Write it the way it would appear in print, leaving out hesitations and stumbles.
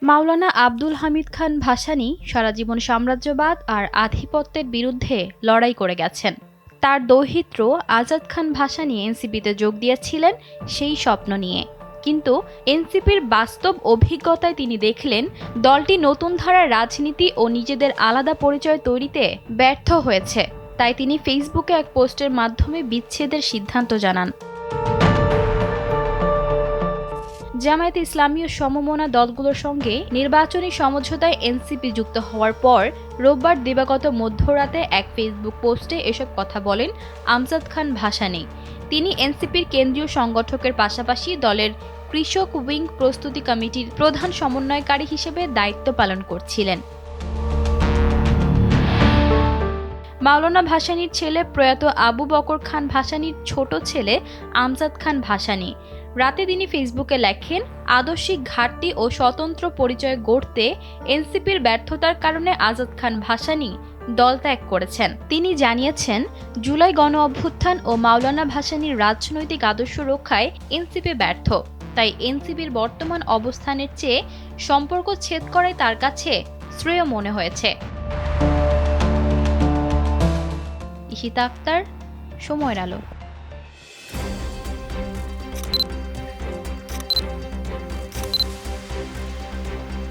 মাওলানা আব্দুল হামিদ খান ভাসানী সারা জীবন সাম্রাজ্যবাদ আর আধিপত্যের বিরুদ্ধে লড়াই করে গেছেন। তার দৌহিত্র আজাদ খান ভাসানী এনসিপিতে যোগ দিয়েছিলেন সেই স্বপ্ন নিয়ে। কিন্তু এনসিপির বাস্তব অভিজ্ঞতায় তিনি দেখলেন দলটি নতুন ধারার রাজনীতি ও নিজেদের আলাদা পরিচয় তৈরিতে ব্যর্থ হয়েছে। তাই তিনি ফেসবুকে এক পোস্টের মাধ্যমে বিচ্ছেদের সিদ্ধান্ত জানান। জামায়াতে ইসলামী ও সমমনা দলগুলোর সঙ্গে নির্বাচনী সমঝোতায় এনসিপি যুক্ত হওয়ার পর রোববার দিবাগত মধ্যরাতে এক ফেসবুক পোস্টে এসব কথা বলেন আমজাদ খান ভাসানী। তিনি এনসিপির কেন্দ্রীয় সংগঠকের পাশাপাশি দলের কৃষক উইং প্রস্তুতি কমিটির প্রধান সমন্বয়কারী হিসেবে দায়িত্ব পালন করছিলেন। মাওলানা ভাসানীর ছেলে প্রয়াত আবু বকর খান ভাসানীর ছোট ছেলে আমজাদ খান ভাসানী। রাতে তিনি ফেসবুকে লেখেন, আদর্শিক ঘাটতি ও স্বতন্ত্র পরিচয় গড়তে এনসিপির ব্যর্থতার কারণে আজাদ খান ভাসানী দল ত্যাগ করেছেন। তিনি জানিয়েছেন, জুলাই গণ অভ্যুত্থান ও মাওলানা ভাসানীর রাজনৈতিক আদর্শ রক্ষায় এনসিপি ব্যর্থ। তাই এনসিপির বর্তমান অবস্থানের চেয়ে সম্পর্ক ছেদ করাই তার কাছে শ্রেয় মনে হয়েছে। ঈশিতা আক্তার, সময়ের আলো।